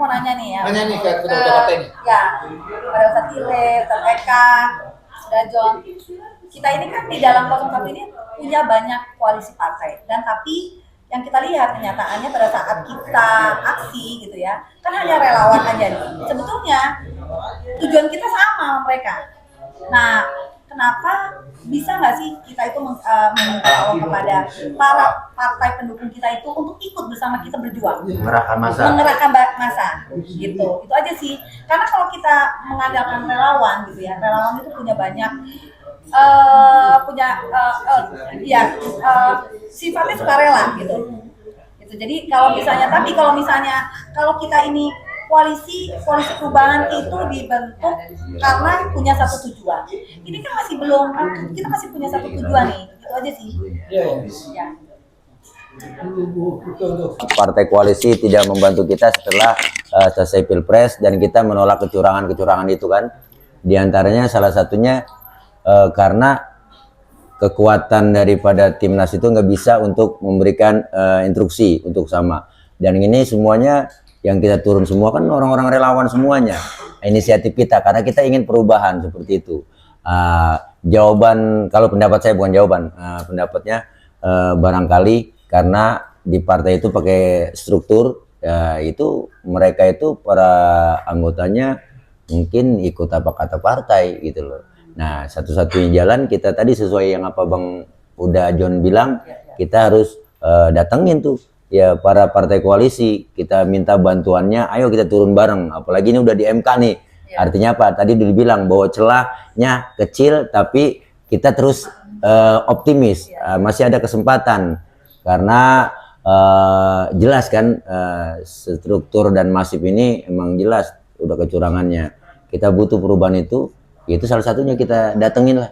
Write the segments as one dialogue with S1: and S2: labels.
S1: Mau nanya nih ya.
S2: Nanya nih ke ketua partai nih.
S1: Ya, pada Ustadz Tire, Ustadz Eka, Ustadz John. Kita ini kan di dalam 01 ini punya banyak koalisi partai. Dan tapi yang kita lihat kenyataannya pada saat kita aksi gitu ya, kan hanya relawan aja nih. Sebetulnya tujuan kita sama mereka. Nah, kenapa bisa nggak sih kita itu meminta kepada para partai pendukung kita itu untuk ikut bersama kita berjuang, mengerahkan massa, gitu. Itu aja sih. Karena kalau kita mengandalkan relawan gitu ya, relawan itu punya banyak sifatnya sukarela gitu. Jadi kalau misalnya kalau kita ini koalisi perubahan itu dibentuk karena punya satu tujuan. Ini kan kita masih punya satu tujuan nih. Itu aja sih. Ya.
S3: Partai koalisi tidak membantu kita setelah selesai pilpres dan kita menolak kecurangan itu kan. Di antaranya salah satunya karena kekuatan daripada timnas itu nggak bisa untuk memberikan instruksi untuk sama. Dan ini semuanya yang kita turun semua kan orang-orang relawan semuanya, inisiatif kita karena kita ingin perubahan seperti itu. Jawaban, kalau pendapat saya bukan jawaban, pendapatnya barangkali karena di partai itu pakai struktur itu mereka itu para anggotanya mungkin ikut apa kata partai gitu loh. Nah, satu-satunya jalan kita tadi sesuai yang apa Bang udah John bilang, kita harus datengin tuh ya para partai koalisi, kita minta bantuannya, ayo kita turun bareng. Apalagi ini udah di MK nih. Artinya apa? Tadi udah dibilang bahwa celahnya kecil tapi kita terus optimis, masih ada kesempatan. Karena jelas kan struktur dan masif ini emang jelas udah kecurangannya. Kita butuh perubahan itu salah satunya kita datengin lah.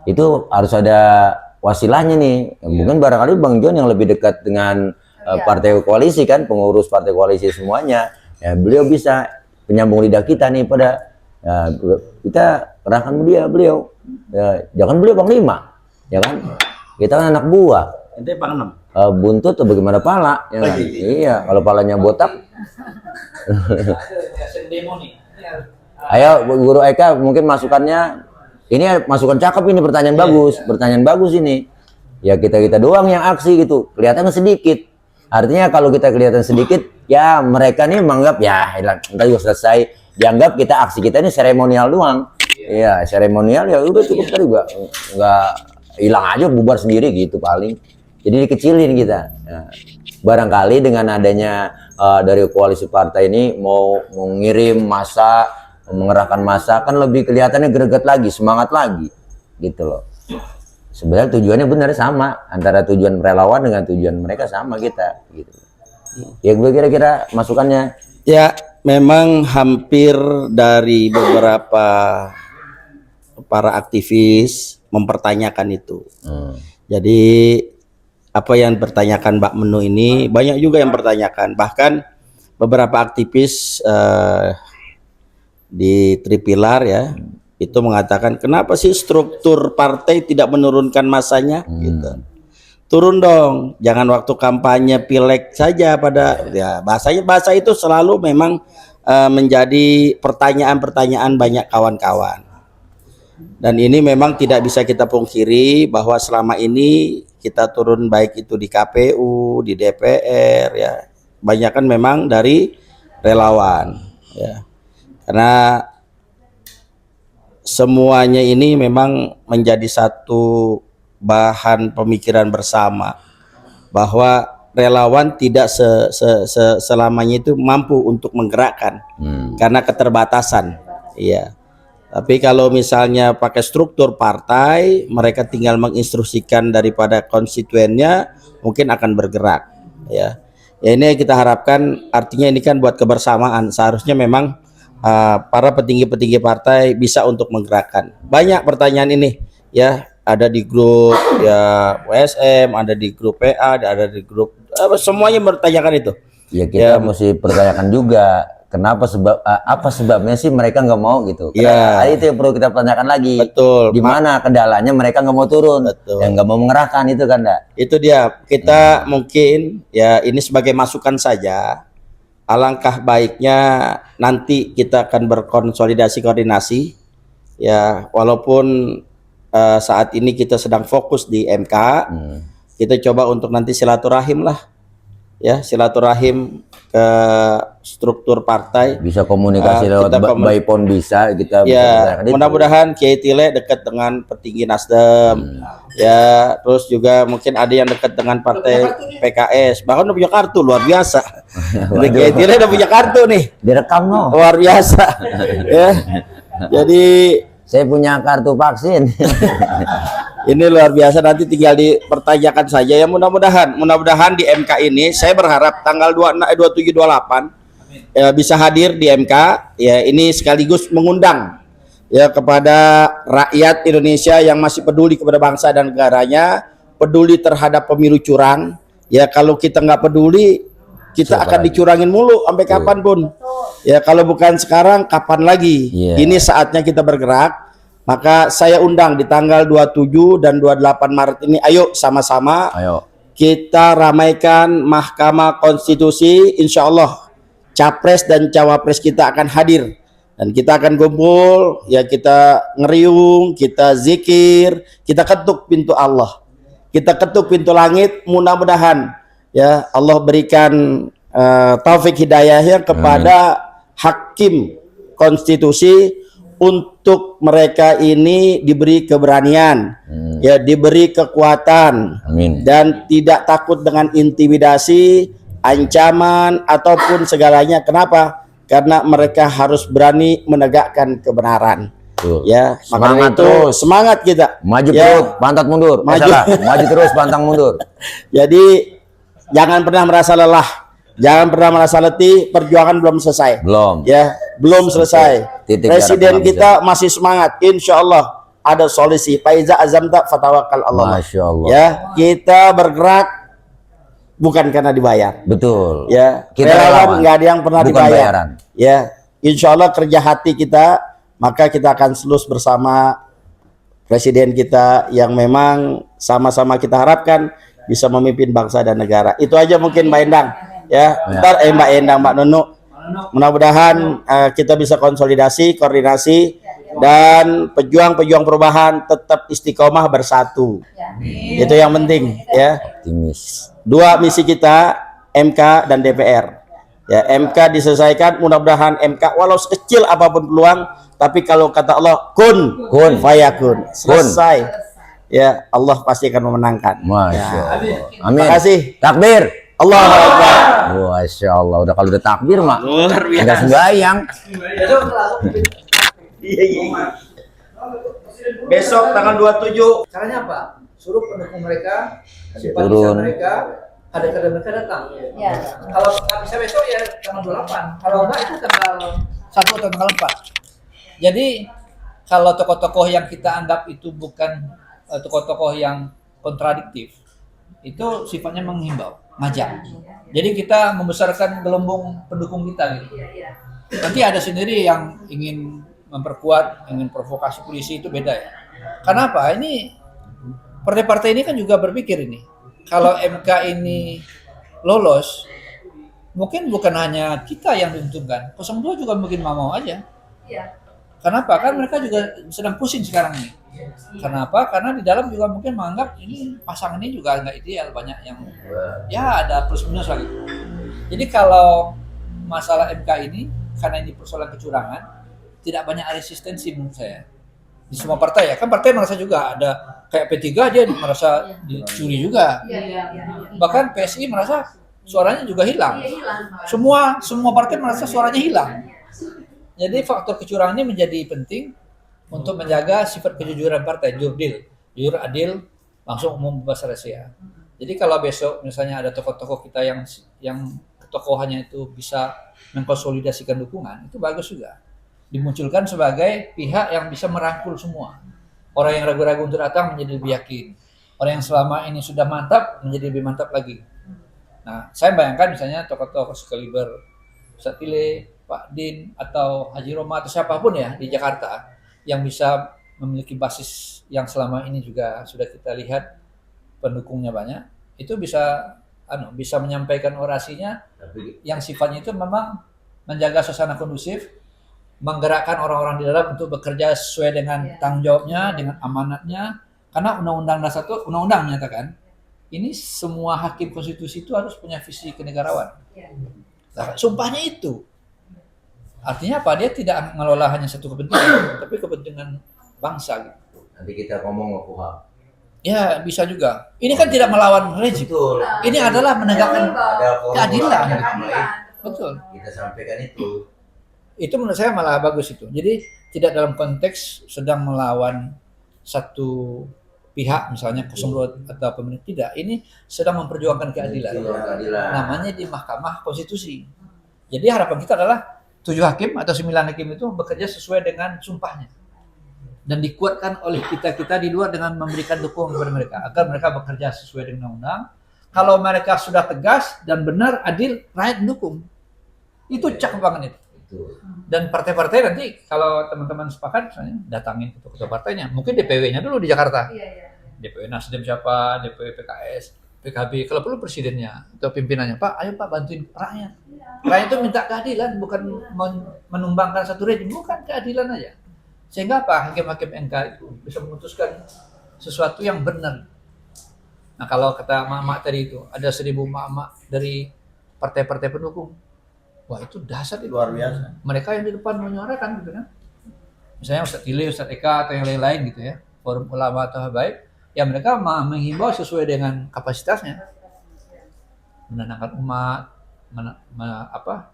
S3: Itu harus ada wasilahnya nih. Mungkin barangkali Bang John yang lebih dekat dengan partai koalisi kan, pengurus partai koalisi semuanya. Ya, beliau bisa penyambung lidah kita nih pada kita kerahkan beliau. Ya, jangan beliau Panglima, ya kan? Kita kan anak buah.
S4: Ente Pang 6.
S3: Buntut atau bagaimana pala? Ya kan? Iya, kalau palanya botak. Ayo Guru Eka mungkin masukannya. Ini masukan cakep ini, pertanyaan bagus ini. Ya kita doang yang aksi gitu, kelihatan sedikit. Artinya kalau kita kelihatan sedikit, ya mereka nih menganggap ya entar juga selesai. Dianggap kita aksi kita ini seremonial doang. Iya, seremonial ya udah cukup tadi juga. Enggak hilang aja bubar sendiri gitu paling. Jadi dikecilin kita. Nah, barangkali dengan adanya dari koalisi partai ini mau mengirim massa, mengerahkan massa kan lebih kelihatannya greget lagi, semangat lagi gitu loh. Sebenarnya tujuannya benar sama, antara tujuan relawan dengan tujuan mereka sama kita gitu. Ya gue kira-kira masukannya.
S4: Ya memang hampir dari beberapa para aktivis mempertanyakan itu. Jadi apa yang dipertanyakan Mbak Menu ini banyak juga yang pertanyakan, bahkan beberapa aktivis di Tripilar ya itu mengatakan kenapa sih struktur partai tidak menurunkan masanya gitu. Turun dong, jangan waktu kampanye pileg saja pada ya bahasa itu selalu memang menjadi pertanyaan-pertanyaan banyak kawan-kawan. Dan ini memang tidak bisa kita pungkiri bahwa selama ini kita turun baik itu di KPU, di DPR ya, banyak kan memang dari relawan ya. Karena semuanya ini memang menjadi satu bahan pemikiran bersama bahwa relawan tidak selamanya itu mampu untuk menggerakkan karena keterbatasan. Iya. Tapi kalau misalnya pakai struktur partai, mereka tinggal menginstruksikan daripada konstituennya, mungkin akan bergerak. Ya, ya ini kita harapkan, artinya ini kan buat kebersamaan. Seharusnya memang para petinggi-petinggi partai bisa untuk menggerakkan. Banyak pertanyaan ini, ya ada di grup ya WSM, ada di grup PA, ada di grup semuanya bertanyakan itu.
S3: Ya kita mesti pertanyakan juga. Kenapa apa sebabnya sih mereka nggak mau gitu?
S4: Ya.
S3: Itu yang perlu kita tanyakan lagi.
S4: Betul.
S3: Di mana kendalanya mereka nggak mau turun? Betul. Yang nggak mau mengerahkan itu kan, Dak?
S4: Itu dia. Kita mungkin ya ini sebagai masukan saja. alangkah baiknya nanti kita akan berkonsolidasi koordinasi ya, walaupun saat ini kita sedang fokus di MK, kita coba untuk nanti silaturahim lah ya, silaturahim ke struktur partai.
S3: Bisa komunikasi lewat by phone, bisa kita
S4: ya, mudah-mudahan Kiai Tile dekat dengan petinggi Nasdem ya, terus juga mungkin ada yang dekat dengan partai PKS, bahkan udah punya kartu luar biasa. Kiai Tile udah punya kartu nih,
S3: direkam no,
S4: luar biasa ya. Jadi
S3: saya punya kartu vaksin.
S4: ini luar biasa, nanti tinggal dipertanyakan saja ya. Mudah-mudahan di MK ini saya berharap tanggal 27 28 ya, bisa hadir di MK ya. Ini sekaligus mengundang ya kepada rakyat Indonesia yang masih peduli kepada bangsa dan negaranya, peduli terhadap pemilu curang ya. Kalau kita nggak peduli, kita akan dicurangin mulu sampai kapanpun ya. Kalau bukan sekarang, kapan lagi? Ini saatnya kita bergerak. Maka saya undang di tanggal 27 dan 28 Maret ini, ayo sama-sama kita ramaikan Mahkamah Konstitusi. Insya Allah Capres dan Cawapres kita akan hadir, dan kita akan kumpul ya, kita ngeriung, kita zikir, kita ketuk pintu Allah, kita ketuk pintu langit. Mudah-mudahan ya Allah berikan taufik hidayahnya kepada hakim konstitusi untuk mereka ini diberi keberanian ya, diberi kekuatan.
S3: Amin.
S4: Dan tidak takut dengan intimidasi, ancaman ataupun segalanya. Kenapa? Karena mereka harus berani menegakkan kebenaran. Ya,
S3: semangat
S4: itu
S3: terus,
S4: semangat kita.
S3: Maju
S4: ya,
S3: terus, pantat mundur.
S4: Maju.
S3: Maju terus, pantang mundur.
S4: Jadi jangan pernah merasa lelah. Jangan pernah merasa letih, perjuangan belum selesai. Belum selesai. Presiden kita masih semangat. Insya Allah ada solusi. Faiza azamta fatawakal Allah.
S3: Masya Allah.
S4: Ya, kita bergerak bukan karena dibayar.
S3: Betul.
S4: Ya,
S3: kita
S4: relawan nggak ada yang pernah
S3: bukan
S4: dibayar.
S3: bayaran.
S4: Ya, insya Allah kerja hati kita, maka kita akan selus bersama presiden kita yang memang sama-sama kita harapkan bisa memimpin bangsa dan negara. Itu aja mungkin Mbak Endang. Ya, ntar Mbak Endang, Mbak Nunu, mudah-mudahan kita bisa konsolidasi, koordinasi, dan pejuang-pejuang perubahan tetap istiqomah bersatu. Itu yang penting ya. Dua misi kita, MK dan DPR. Ya, MK diselesaikan, mudah-mudahan MK walau sekecil apapun peluang, tapi kalau kata Allah kun fayakun, selesai. Ya, Allah pasti akan memenangkan.
S3: Masya Allah. Amin.
S4: Terima kasih.
S3: Takbir.
S4: Allahu Akbar.
S3: Masya Allah. Udah kalau udah takbir mah
S4: Luar biasa.
S3: nggak sembahyang.
S4: Besok tanggal 27.
S2: Caranya apa? Suruh pendukung mereka, simpatisan
S3: Turun.
S2: mereka, ada kader mereka datang.
S1: Ya.
S2: Kalau nggak bisa besok ya tanggal 28. Kalau enggak itu tanggal 1 atau tanggal 4. Jadi kalau tokoh-tokoh yang kita anggap itu bukan tokoh-tokoh yang kontradiktif, itu sifatnya menghimbau, ngajak. Jadi kita membesarkan gelembung pendukung kita gitu. Nanti ada sendiri yang ingin memperkuat, ingin provokasi polisi, itu beda ya. Karena apa? Ini partai-partai ini kan juga berpikir ini. Kalau MK ini lolos, mungkin bukan hanya kita yang diuntungkan, 02 juga mungkin mau aja. Kenapa? Kan mereka juga sedang pusing sekarang ini. Kenapa? Karena di dalam juga mungkin menganggap ini pasangan ini juga nggak ideal, banyak yang ya ada plus minus lagi. Jadi kalau masalah MK ini, karena ini persoalan kecurangan, tidak banyak resistensi menurut saya di semua partai ya. Kan partai merasa juga ada kayak P3 dia merasa dicuri juga. Bahkan PSI merasa suaranya juga hilang. Semua partai merasa suaranya hilang. Jadi faktor kecurangan ini menjadi penting untuk menjaga sifat kejujuran partai, jujur adil, langsung umum bebas rahasia. Jadi kalau besok misalnya ada tokoh-tokoh kita yang ketokohannya itu bisa mengkonsolidasikan dukungan, itu bagus juga. Dimunculkan sebagai pihak yang bisa merangkul semua. Orang yang ragu-ragu untuk datang menjadi lebih yakin. Orang yang selama ini sudah mantap menjadi lebih mantap lagi. Nah, saya bayangkan misalnya tokoh-tokoh sekaliber Ustaz Tile, Pak Din, atau Haji Roma, atau siapapun ya di Jakarta yang bisa memiliki basis yang selama ini juga sudah kita lihat pendukungnya banyak, itu bisa bisa menyampaikan orasinya
S3: Tapi
S2: yang sifatnya itu memang menjaga suasana kondusif, menggerakkan orang-orang di dalam untuk bekerja sesuai dengan tanggung jawabnya, dengan amanatnya. Karena Undang-Undang Dasar itu undang-undang menyatakan ini semua hakim konstitusi itu harus punya visi kenegarawan. Nah, sumpahnya itu. Artinya apa? Dia tidak mengelola hanya satu kepentingan, tapi kepentingan bangsa gitu.
S3: nanti kita ngomong Kuhap.
S2: Ya, bisa juga. Ini kan tidak melawan rezim.
S3: Betul.
S2: Ini adalah menegakkan
S3: Ada forum
S2: keadilan.
S3: ulama,
S2: Betul.
S3: kita sampaikan itu.
S2: Itu menurut saya malah bagus itu. Jadi tidak dalam konteks sedang melawan satu pihak misalnya 02 atau pemerintah, tidak. Ini sedang memperjuangkan keadilan.
S3: Keadilan.
S2: Namanya di Mahkamah Konstitusi. Jadi harapan kita adalah 7 hakim atau 9 hakim itu bekerja sesuai dengan sumpahnya. Dan dikuatkan oleh kita-kita di luar dengan memberikan dukungan kepada mereka agar mereka bekerja sesuai dengan undang-undang. Kalau mereka sudah tegas dan benar, adil, rakyat mendukung. Itu cakep banget itu. Dan partai-partai nanti kalau teman-teman sepakat misalnya datangin ketua partainya, mungkin DPW-nya dulu di Jakarta. DPW Nasdem siapa, DPW PKS, PKB, kalau perlu presidennya atau pimpinannya, Pak, ayo Pak bantuin rakyat. Rakyat itu minta keadilan, bukan menumbangkan satu rejim, bukan keadilan aja. Sehingga apa? Hakim-hakim MK itu bisa memutuskan sesuatu yang benar. Nah, kalau kata mak-mak tadi itu, ada 1000 mak-mak dari partai-partai pendukung. Wah, itu dahsyat itu.
S4: Luar biasa.
S2: Mereka yang di depan menyuarakan gitu kan. Misalnya Ustadz Tile, Ustadz Eka atau yang lain-lain gitu ya. Forum ulama atau habaib, ya mereka menghimbau sesuai dengan kapasitasnya. Menenangkan umat,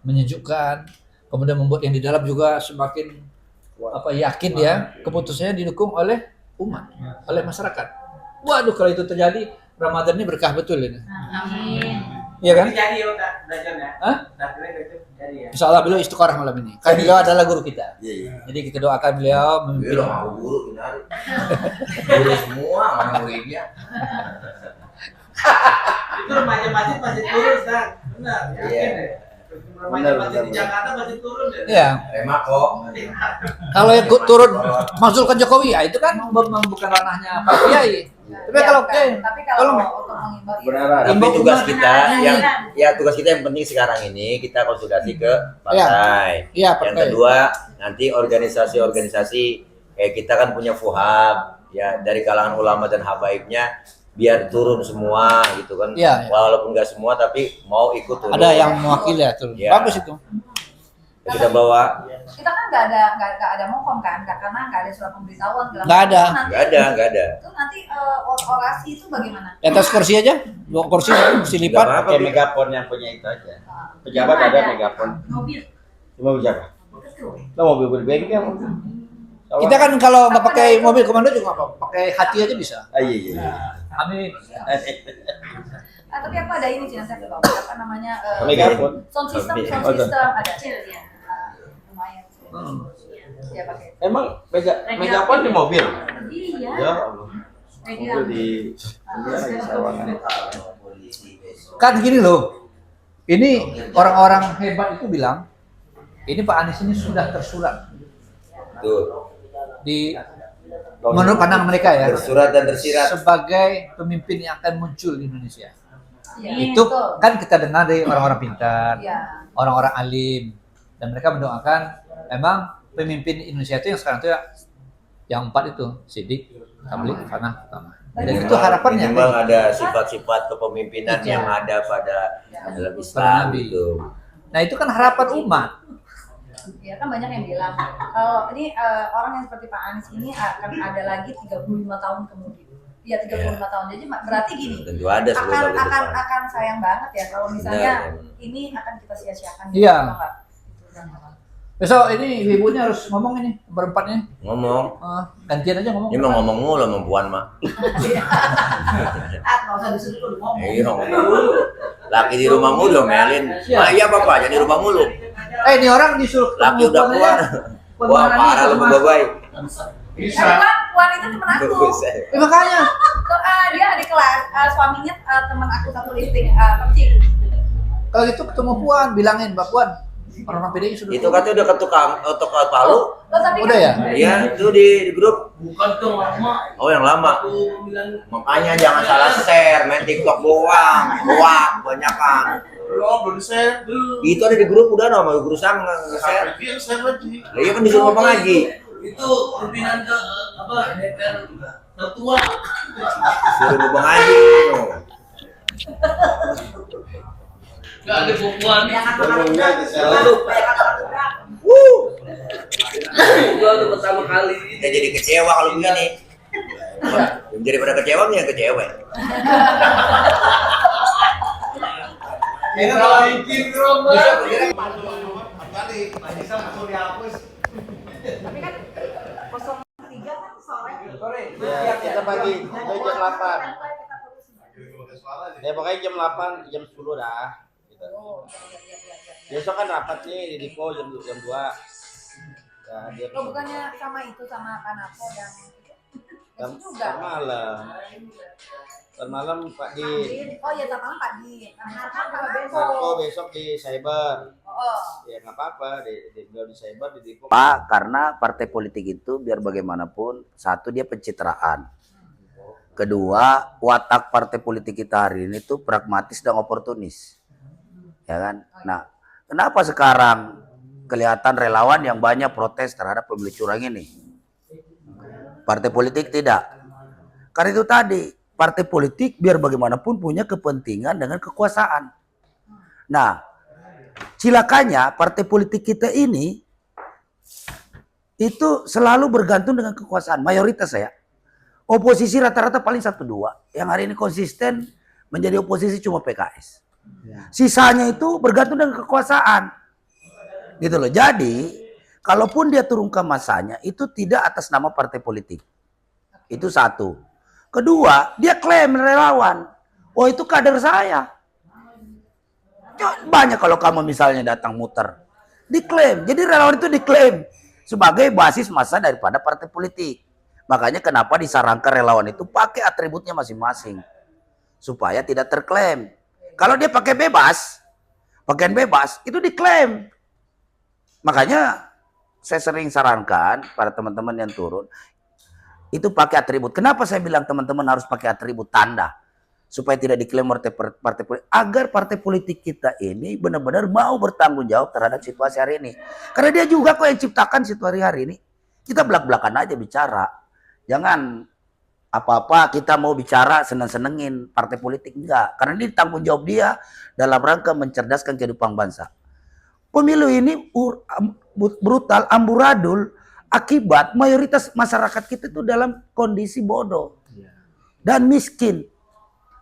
S2: menyejukkan, kemudian membuat yang di dalam juga semakin yakin ya keputusannya didukung oleh umat, oleh masyarakat. Waduh, kalau itu terjadi, Ramadan ini berkah betul ini.
S1: Amin.
S2: Iya kan?
S5: Jadi ya Ustaz, belajar ya.
S2: Hah?
S5: Itu jadi ya.
S2: Insya Allah beliau istiqorah malam ini. Kan beliau adalah guru kita.
S3: Iya, iya.
S2: Jadi kita doakan beliau memimpin.
S3: Beliau mau guru kinari. Guru semua mana muridnya.
S5: Itu remaja masjid turun Ustaz. Benar, yakin
S3: Iya.
S5: deh. Remaja masjid di Jakarta masjid turun deh.
S2: Iya.
S3: Remako.
S2: Kalau ikut turun masukkan Jokowi, ya itu kan bukan ranahnya Pak Kiai. Tapi kalau
S1: tapi kalau untuk mengimbau itu
S4: Beneran.
S3: Tapi
S2: Imbau
S3: tugas
S2: umat.
S3: kita
S1: Iya.
S3: tugas kita yang penting sekarang ini kita konsultasi ke partai.
S2: Iya,
S3: Yang
S2: partai.
S3: kedua nanti organisasi-organisasi kayak kita kan punya FUHAB ya dari kalangan ulama dan habaibnya biar turun semua gitu kan.
S2: Iya, iya.
S3: Walaupun nggak semua tapi mau ikut turun.
S2: ada yang mewakili ya turun.
S3: Iya.
S2: Bagus itu.
S3: Kita bawa
S1: kita kan nggak ada mokom kan, karena nggak ada surat pemberitahuan.
S2: Nggak ada.
S3: nggak ada.
S1: Itu nanti orasi itu bagaimana?
S2: Di atas kursi aja, 2 kursi
S3: Nggak
S2: lipat.
S3: apa-apa.
S4: Pakai megafon yang punya itu aja. Pejabat ada megafon.
S1: Mobil.
S4: Cuma pejabat. Lo mobil berbengkel.
S2: Kita kan kalau nggak pakai mobil komando juga nggak apa-apa, pakai hati aja bisa.
S4: Iya iya.
S2: Amin.
S1: Tapi aku ada ini sih nanti aku bawa apa namanya
S4: Megafon.
S1: sound system
S4: Oh,
S1: ada ya. Lumayan. Ya pakai.
S4: Emang megafon di mobil?
S1: Iya.
S4: Ya Allah.
S1: Media.
S4: Mobil di lagi sawangan.
S2: Kan gini loh, ini orang-orang hebat itu bilang, ini Pak Anies ini sudah tersurat
S3: Tuh.
S2: di menurut pandangan mereka ya,
S3: Tersurat dan tersirat.
S2: sebagai pemimpin yang akan muncul di Indonesia.
S1: Iya,
S2: Itu
S1: betul.
S2: kan kita dengar dari orang-orang pintar,
S1: Iya.
S2: orang-orang alim, dan mereka mendoakan memang pemimpin Indonesia itu yang sekarang itu ya, yang 4 itu, Siddiq, Tabligh, Fanah, Utama. Dan itu harapannya.
S3: Minimal ada sifat-sifat kepemimpinan
S2: Iya.
S3: yang ada pada dalam
S2: Para
S3: Islam
S2: nabi.
S3: gitu.
S2: Nah itu kan harapan umat.
S1: Ya kan banyak yang bilang kalau ini orang yang seperti Pak Anies ini akan ada lagi 35 tahun kemudian. Iya 35 tahun. Jadi berarti gini.
S3: Tentu ada 10 tahun ke depan.
S1: akan sayang banget ya kalau misalnya
S3: Benar.
S1: ini akan kita sia-siakan.
S2: Iya.
S1: Gitu, Pak. Gitu, kan.
S2: Besok ini ibunya harus ngomong ini berempatnya.
S3: Ngomong,
S2: Gantian aja ngomong.
S3: ini mah ngomong mulu sama Puan mak.
S1: Nggak usah disuruh ngomong.
S3: Iya ngomong mulu. Laki di rumah mulu Melin.
S2: Iya.
S3: Iya bapak jadi rumah mulu.
S2: Ini orang disuruh
S3: Laki udah
S2: ketemu
S3: keluar.
S2: Puan
S3: Wah
S2: Maharani
S3: parah lu
S2: sama-
S3: babai.
S1: Puan itu temen aku.
S2: makanya.
S1: Dia adik kelas, suaminya teman aku satu listing, percik.
S2: Kalau gitu ketemu Puan, bilangin Mbak Puan, Orang-orang PDI sudah.
S3: Itu katanya udah ke tukang Palu.
S1: Oh, tapi
S2: Udah ya?
S3: Iya, itu di grup.
S5: Bukan tuh lama.
S3: Oh, yang lama.
S5: Aku bilang
S3: Makanya jangan salah share, main TikTok doang. Hoak banyakan.
S5: belum share dulu.
S3: Itu ada di grup udah nama guru saya nge-share.
S5: Tapi yang share lagi.
S3: Lah iya kan disuruh ngomong lagi.
S5: Itu pimpinan ke apa DPR tertua.
S3: Suruh ngomong lagi.
S5: Gak ada bukuan. Gua tuh pertama kali.
S3: Kita jadi kecewa kalau begini. Yang jadi pada kecewa nih yang kecewa.
S5: Kita kalau bikin rombongan.
S1: Tapi kan 03 kan sore.
S4: Ya, kita bagi jam 8. Ya pokoknya jam 8, jam 10 dah. Gitu. Besok kan rapat nih di Diko jam 2. Nah, dia
S1: Oh, bukannya sama itu sama Kanako yang
S4: jam
S1: besok juga.
S4: malam. Ntar malam Pak Din.
S1: Oh iya, sama Pak Din.
S4: Kanako besok di cyber.
S1: Oh.
S4: Ya nggak apa-apa di cyber di Diko.
S3: Pak, karena partai politik itu biar bagaimanapun, satu dia pencitraan. Kedua, watak partai politik kita hari ini tuh pragmatis dan oportunis. Ya kan? Nah, kenapa sekarang kelihatan relawan yang banyak protes terhadap pemilu curang ini? Partai politik tidak. Karena itu tadi, partai politik biar bagaimanapun punya kepentingan dengan kekuasaan. Nah, cilakanya partai politik kita ini itu selalu bergantung dengan kekuasaan, mayoritas ya. Oposisi rata-rata paling 1-2. Yang hari ini konsisten menjadi oposisi cuma PKS. Sisanya itu bergantung dengan kekuasaan. Gitu loh. Jadi, kalaupun dia turunkan masanya, itu tidak atas nama partai politik. Itu satu. Kedua, dia klaim relawan. Oh, itu kader saya. Banyak kalau kamu misalnya datang muter. Diklaim. Jadi relawan itu diklaim sebagai basis massa daripada partai politik. Makanya kenapa disarankan relawan itu pakai atributnya masing-masing. Supaya tidak terklaim. Kalau dia pakai bebas, pakaian bebas, itu diklaim. Makanya saya sering sarankan para teman-teman yang turun, itu pakai atribut. Kenapa saya bilang teman-teman harus pakai atribut tanda? Supaya tidak diklaim partai politik. Agar partai politik kita ini benar-benar mau bertanggung jawab terhadap situasi hari ini. Karena dia juga kok yang ciptakan situasi hari ini. Kita belak-belakan aja bicara. Jangan apa-apa kita mau bicara seneng-senengin partai politik. Enggak. Karena ini tanggung jawab dia dalam rangka mencerdaskan kehidupan bangsa. Pemilu ini brutal, amburadul, akibat mayoritas masyarakat kita itu dalam kondisi bodoh dan miskin.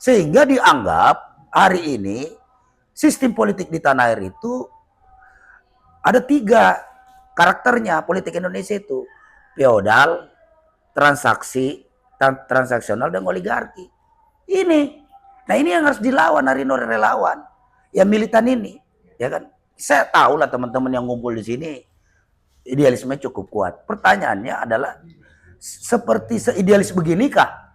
S3: Sehingga dianggap hari ini sistem politik di tanah air itu ada 3 karakternya politik Indonesia itu. Feodal, transaksional, dan oligarki. Ini. Nah ini yang harus dilawan hari ini oleh relawan. Yang militan ini. Ya kan? Saya tahu lah teman-teman yang ngumpul di sini idealisme cukup kuat. Pertanyaannya adalah seperti seidealis beginikah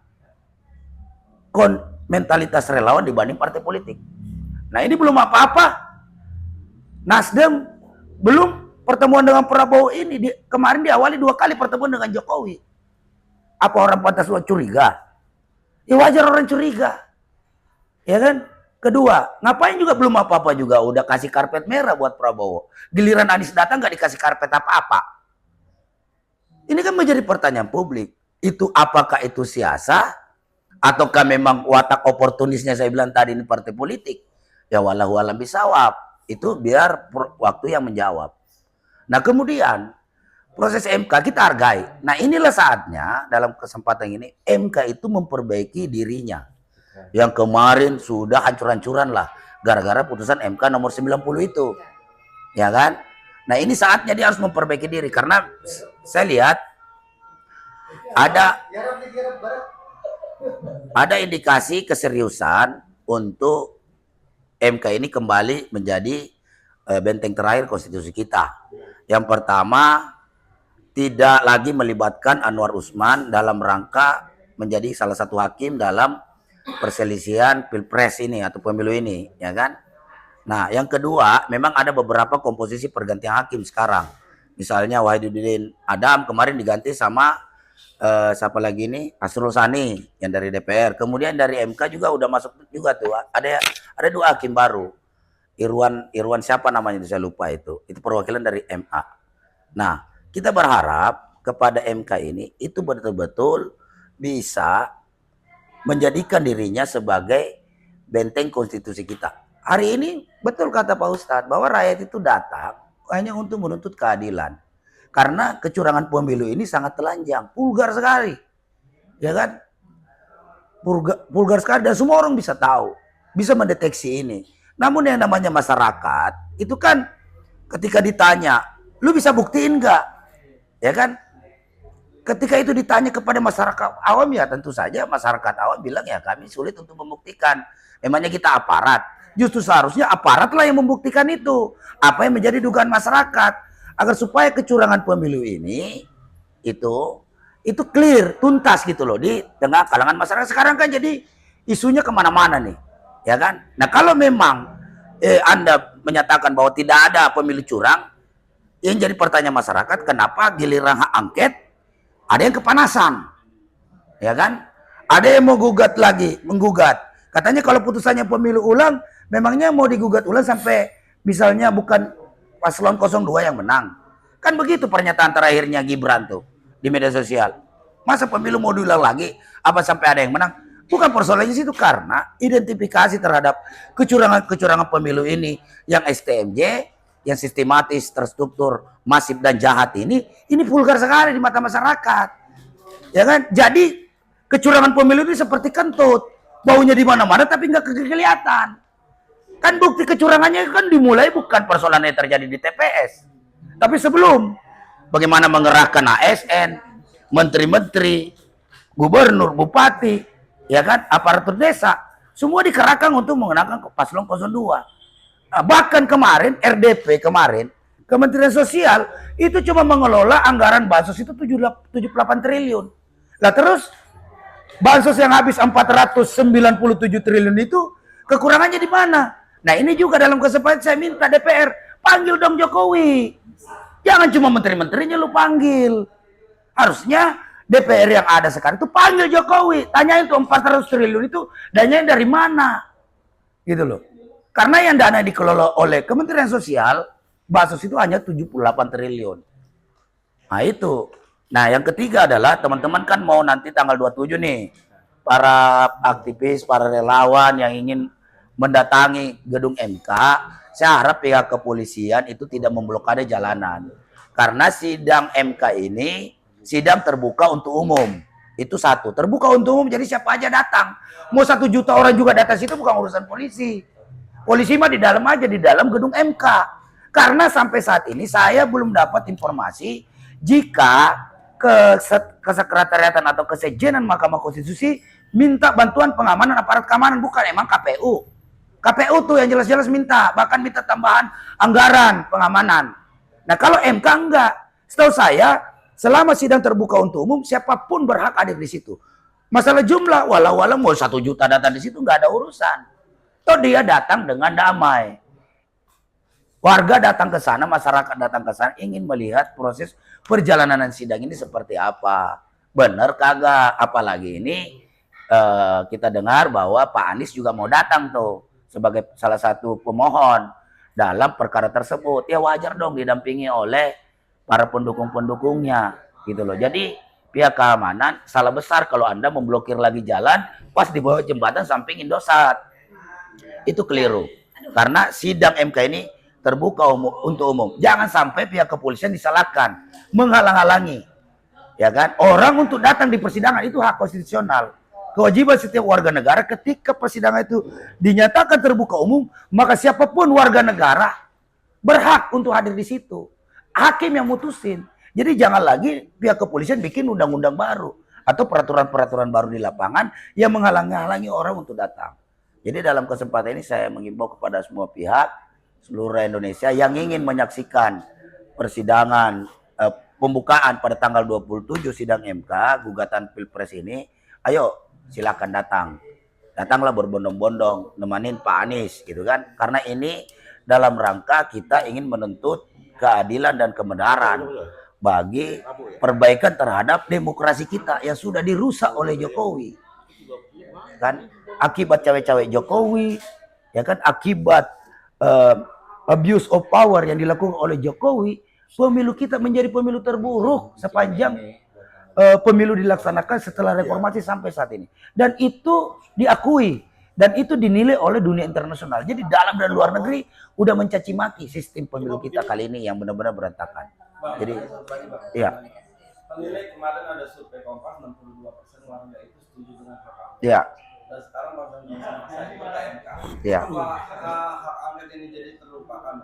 S3: mentalitas relawan dibanding partai politik? Nah ini belum apa-apa. Nasdem belum pertemuan dengan Prabowo ini. Kemarin diawali 2 kali pertemuan dengan Jokowi. Apa orang pantas curiga? Ya wajar orang curiga. Ya kan? Kedua, ngapain juga belum apa-apa juga udah kasih karpet merah buat Prabowo. Giliran Anies datang gak dikasih karpet apa-apa. Ini kan menjadi pertanyaan publik. Itu apakah itu siasat? Ataukah memang watak oportunisnya saya bilang tadi ini partai politik? Ya wallahu alam bisawab. Itu biar waktu yang menjawab. Nah kemudian proses MK kita hargai. Nah inilah saatnya dalam kesempatan ini MK itu memperbaiki dirinya. Yang kemarin sudah hancur-hancuran lah gara-gara putusan MK nomor 90 itu. Ya kan? Nah ini saatnya dia harus memperbaiki diri. Karena saya lihat ada indikasi keseriusan untuk MK ini kembali menjadi benteng terakhir konstitusi kita. Yang pertama, tidak lagi melibatkan Anwar Usman dalam rangka menjadi salah satu hakim dalam perselisihan pilpres ini atau pemilu ini, ya kan?
S6: Nah, yang kedua, memang ada beberapa komposisi pergantian hakim sekarang. Misalnya Wahiduddin Adam kemarin diganti sama siapa lagi nih? Asrul Sani yang dari DPR. Kemudian dari MK juga udah masuk juga tuh. Ada 2 hakim baru. Irwan siapa namanya saya lupa itu. Itu perwakilan dari MA. Nah, kita berharap kepada MK ini itu betul-betul bisa menjadikan dirinya sebagai benteng konstitusi kita. Hari ini betul kata Pak Ustadz bahwa rakyat itu datang hanya untuk menuntut keadilan. Karena kecurangan pemilu ini sangat telanjang, vulgar sekali. Ya kan? Vulgar sekali dan semua orang bisa tahu, bisa mendeteksi ini. Namun yang namanya masyarakat, itu kan ketika ditanya, lu bisa buktiin nggak? Ya kan? Ketika itu ditanya kepada masyarakat awam, ya tentu saja masyarakat awam bilang ya kami sulit untuk membuktikan. Emangnya kita aparat? Justru seharusnya aparatlah yang membuktikan itu. Apa yang menjadi dugaan masyarakat. Agar supaya kecurangan pemilu ini itu clear, tuntas gitu loh di tengah kalangan masyarakat. Sekarang kan jadi isunya kemana-mana nih. Ya kan? Nah kalau memang Anda menyatakan bahwa tidak ada pemilu curang, yang jadi pertanyaan masyarakat, kenapa giliran hak angket ada yang kepanasan, ya kan? Ada yang mau gugat lagi, menggugat. Katanya kalau putusannya pemilu ulang, memangnya mau digugat ulang sampai misalnya bukan paslon 02 yang menang. Kan begitu pernyataan terakhirnya Gibran tuh di media sosial. Masa pemilu mau diulang lagi? Apa sampai ada yang menang? Bukan persoalannya situ, karena identifikasi terhadap kecurangan pemilu ini yang STMJ, yang sistematis, terstruktur, masif dan jahat ini vulgar sekali di mata masyarakat. Ya kan? Jadi kecurangan pemilu ini seperti kentut, baunya di mana-mana tapi nggak kelihatan. Kan bukti kecurangannya kan dimulai bukan persoalan yang terjadi di TPS, tapi sebelum bagaimana mengerahkan ASN, menteri-menteri, gubernur, bupati, ya kan, aparatur desa, semua dikerahkan untuk mengenakan paslon 02. Nah, bahkan kemarin RDP Kementerian Sosial itu cuma mengelola anggaran bansos itu 78 triliun. Lah terus bansos yang habis 497 triliun itu kekurangannya di mana? Nah ini juga dalam kesempatan saya minta DPR panggil dong Jokowi. Jangan cuma menteri-menterinya lu panggil. Harusnya DPR yang ada sekarang itu panggil Jokowi. Tanyain tuh 400 triliun itu dananya dari mana? Gitu loh. Karena yang dana dikelola oleh Kementerian Sosial, bansos itu hanya 78 triliun. Nah itu. Nah yang ketiga adalah teman-teman kan mau nanti tanggal 27 nih. Para aktivis, para relawan yang ingin mendatangi gedung MK, saya harap pihak kepolisian itu tidak memblokade jalanan. Karena sidang MK ini sidang terbuka untuk umum. Itu satu, terbuka untuk umum jadi siapa aja datang. Mau 1 juta orang juga datang situ bukan urusan polisi. Polisi mah di dalam aja, di dalam gedung MK. Karena sampai saat ini saya belum dapat informasi jika kesekretariatan atau kesekjenan Mahkamah Konstitusi minta bantuan pengamanan aparat keamanan, bukan emang KPU. KPU tuh yang jelas-jelas minta, bahkan minta tambahan anggaran pengamanan. Nah kalau MK enggak, setahu saya selama sidang terbuka untuk umum siapapun berhak hadir di situ. Masalah jumlah, walau mau 1 juta datang di situ nggak ada urusan. Toh dia datang dengan damai. Warga datang ke sana, masyarakat datang ke sana ingin melihat proses perjalanan sidang ini seperti apa. Benar kagak? Apalagi ini kita dengar bahwa Pak Anies juga mau datang tuh sebagai salah satu pemohon dalam perkara tersebut. Ya wajar dong didampingi oleh para pendukung-pendukungnya gitu loh. Jadi pihak keamanan salah besar kalau Anda memblokir lagi jalan pas di bawah jembatan samping Indosat. Itu keliru. Karena sidang MK ini terbuka untuk umum. Jangan sampai pihak kepolisian disalahkan, menghalang-halangi. Ya kan? Orang untuk datang di persidangan itu hak konstitusional. Kewajiban setiap warga negara ketika persidangan itu dinyatakan terbuka umum, maka siapapun warga negara berhak untuk hadir di situ. Hakim yang mutusin. Jadi jangan lagi pihak kepolisian bikin undang-undang baru atau peraturan-peraturan baru di lapangan yang menghalangi orang untuk datang. Jadi dalam kesempatan ini saya mengimbau kepada semua pihak seluruh Indonesia yang ingin menyaksikan persidangan pembukaan pada tanggal 27 sidang MK gugatan Pilpres ini, ayo silakan datang. datanglah berbondong-bondong nemanin Pak Anies gitu kan, karena ini dalam rangka kita ingin menuntut keadilan dan kebenaran bagi perbaikan terhadap demokrasi kita yang sudah dirusak oleh Jokowi kan, akibat cawe-cawe Jokowi ya kan, akibat abuse of power yang dilakukan oleh Jokowi, pemilu kita menjadi pemilu terburuk sepanjang pemilu dilaksanakan setelah reformasi sampai saat ini, dan itu diakui dan itu dinilai oleh dunia internasional. Jadi dalam dan luar negeri udah mencaci maki sistem pemilu kita kali ini yang benar-benar berantakan. Jadi iya.
S5: Penilai kemarin ada survei Kompas 62% warga itu setuju dengan hak angket.
S6: Iya.
S5: Dan sekarang Bang Johnson masih ikut ke MK.
S6: Iya.
S5: Apa hak angket ini jadi terlupakan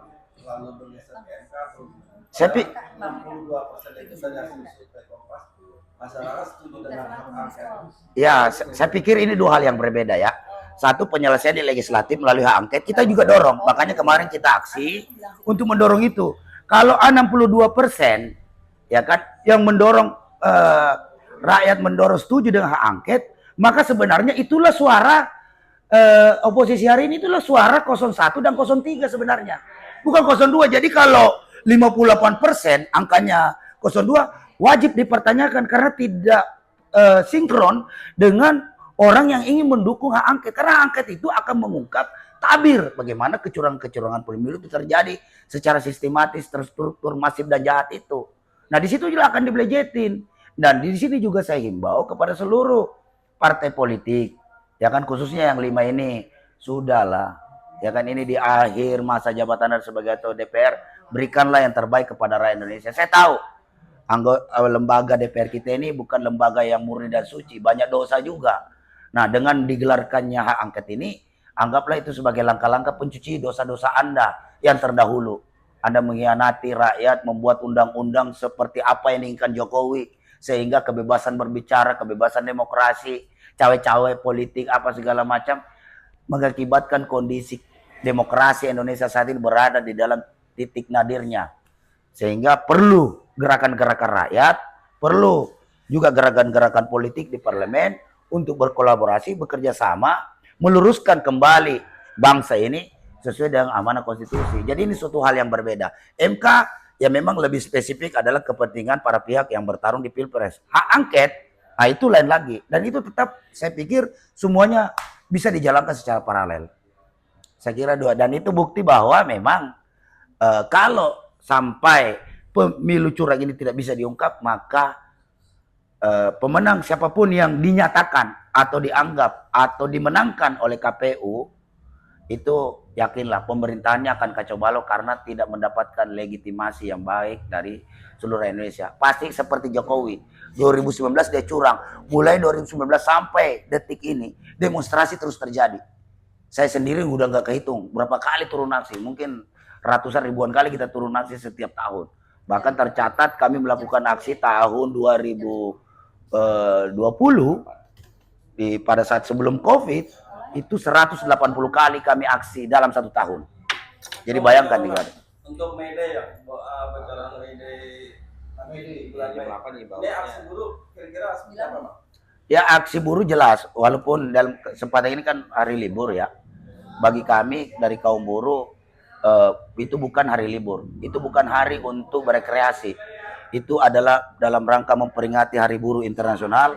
S5: lalu bergeser ke MK atau
S6: Saya
S5: 62% itu dari hasil survei Kompas masyarakat setuju dengan hak angket.
S6: Ya, saya pikir ini dua hal yang berbeda ya. Satu, penyelesaian di legislatif melalui hak angket kita juga dorong. Makanya kemarin kita aksi untuk mendorong itu. Kalau 62% ya kan yang mendorong rakyat mendorong setuju dengan hak angket, maka sebenarnya itulah suara oposisi hari ini, itulah suara 01 dan 03 sebenarnya. Bukan 02. Jadi kalau 58% angkanya 02 wajib dipertanyakan karena tidak sinkron dengan orang yang ingin mendukung hak angket. Karena hak angket itu akan mengungkap tabir bagaimana kecurangan-kecurangan pemilu itu terjadi secara sistematis, terstruktur, masif dan jahat itu. Nah, di situ juga akan dibelejetin. Dan di sini juga saya himbau kepada seluruh partai politik, ya kan, khususnya yang 5 ini, sudahlah, ya kan, ini di akhir masa jabatan Anda sebagai ketua DPR, berikanlah yang terbaik kepada rakyat Indonesia. Saya tahu lembaga DPR kita ini bukan lembaga yang murni dan suci, banyak dosa juga. Nah, dengan digelarkannya hak angket ini, anggaplah itu sebagai langkah-langkah pencuci dosa-dosa Anda yang terdahulu. Anda mengkhianati rakyat, membuat undang-undang seperti apa yang diinginkan Jokowi, sehingga kebebasan berbicara, kebebasan demokrasi, cawe-cawe politik, apa segala macam, mengakibatkan kondisi demokrasi Indonesia saat ini berada di dalam titik nadirnya. Sehingga perlu gerakan-gerakan rakyat, perlu juga gerakan-gerakan politik di parlemen untuk berkolaborasi, bekerja sama, meluruskan kembali bangsa ini sesuai dengan amanah konstitusi. Jadi ini suatu hal yang berbeda. MK ya memang lebih spesifik adalah kepentingan para pihak yang bertarung di Pilpres. Hak angket, nah itu lain lagi. Dan itu tetap saya pikir semuanya bisa dijalankan secara paralel. Saya kira dua. Dan itu bukti bahwa memang kalau sampai pemilu curang ini tidak bisa diungkap, maka pemenang siapapun yang dinyatakan atau dianggap atau dimenangkan oleh KPU, itu yakinlah pemerintahannya akan kacau balau karena tidak mendapatkan legitimasi yang baik dari seluruh Indonesia. Pasti seperti Jokowi, 2019 dia curang, mulai 2019 sampai detik ini demonstrasi terus terjadi. Saya sendiri udah nggak kehitung berapa kali turun aksi, mungkin ratusan ribuan kali kita turun aksi setiap tahun. Bahkan tercatat kami melakukan aksi tahun 2020 pada saat sebelum COVID itu 180 kali kami aksi dalam 1 tahun. Jadi bayangkan nih.
S5: Untuk Mede ya, berjalan Mede bulan Mei. Ini aksi buruh kira-kira seperti apa, Pak?
S6: Ya, aksi buruh jelas, walaupun dalam kesempatan ini kan hari libur ya. Bagi kami dari kaum buruh itu bukan hari libur, itu bukan hari untuk berekreasi. Itu adalah dalam rangka memperingati Hari Buruh Internasional.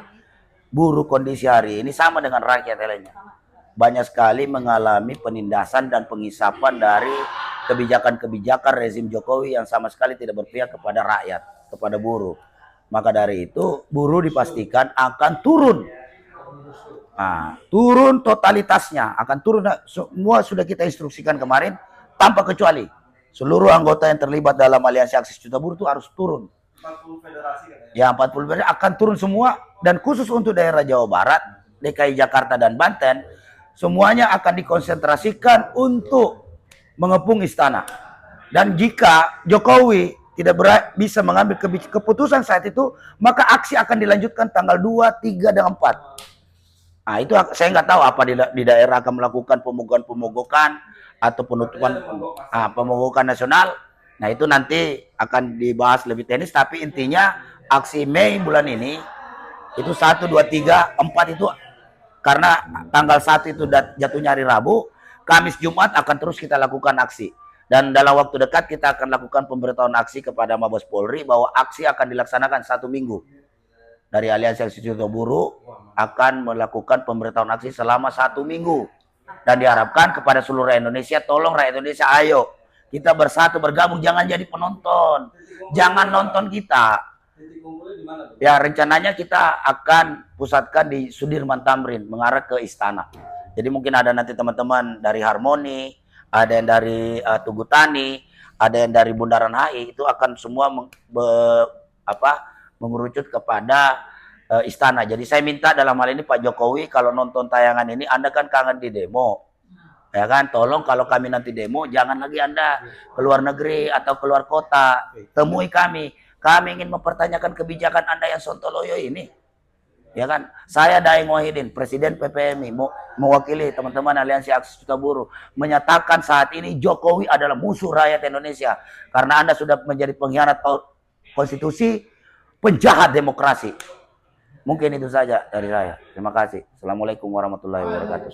S6: Buruh kondisi hari ini sama dengan rakyat lainnya. Banyak sekali mengalami penindasan dan pengisapan dari kebijakan-kebijakan rezim Jokowi yang sama sekali tidak berpihak kepada rakyat, kepada buruh. Maka dari itu buruh dipastikan akan turun. Nah, turun totalitasnya, akan turun. Semua sudah kita instruksikan kemarin tanpa kecuali. Seluruh anggota yang terlibat dalam aliansi aksi juta buruh itu harus turun.
S5: 40 federasi katanya.
S6: Ya, 40 federasi akan turun semua, dan khusus untuk daerah Jawa Barat, DKI Jakarta dan Banten, semuanya akan dikonsentrasikan untuk mengepung istana. Dan jika Jokowi tidak bisa mengambil keputusan saat itu, maka aksi akan dilanjutkan tanggal 2, 3, dan 4. Nah, itu saya nggak tahu apa di daerah akan melakukan pemogokan atau penutupan pemogokan nasional. Nah, itu nanti akan dibahas lebih teknis, tapi intinya aksi Mei bulan ini itu 1, 2, 3, 4 itu karena tanggal 1 itu jatuhnya hari Rabu, Kamis Jumat akan terus kita lakukan aksi. Dan dalam waktu dekat kita akan lakukan pemberitahuan aksi kepada Mabes Polri bahwa aksi akan dilaksanakan 1 minggu. Dari Aliansi Serikat Buruh akan melakukan pemberitahuan aksi selama 1 minggu. Dan diharapkan kepada seluruh Indonesia, tolong rakyat Indonesia, ayo kita bersatu bergabung, jangan jadi penonton, jangan nonton kita. Ya, rencananya kita akan pusatkan di Sudirman Tamrin mengarah ke istana. Jadi mungkin ada nanti teman-teman dari Harmoni, ada yang dari Tugu Tani, ada yang dari Bundaran HI, itu akan semua mengerucut kepada istana. Jadi saya minta dalam hal ini Pak Jokowi, kalau nonton tayangan ini, Anda kan kangen di demo. Ya kan, tolong kalau kami nanti demo, jangan lagi Anda keluar negeri atau keluar kota. Temui kami. Kami ingin mempertanyakan kebijakan Anda yang sontoloyo ini. Ya kan, saya Daeng Wahidin, Presiden PPMI, mewakili teman-teman Aliansi Aksi Serikat Buruh, menyatakan saat ini Jokowi adalah musuh rakyat Indonesia. Karena Anda sudah menjadi pengkhianat konstitusi, penjahat demokrasi. Mungkin itu saja dari saya. Terima kasih. Assalamualaikum warahmatullahi wabarakatuh.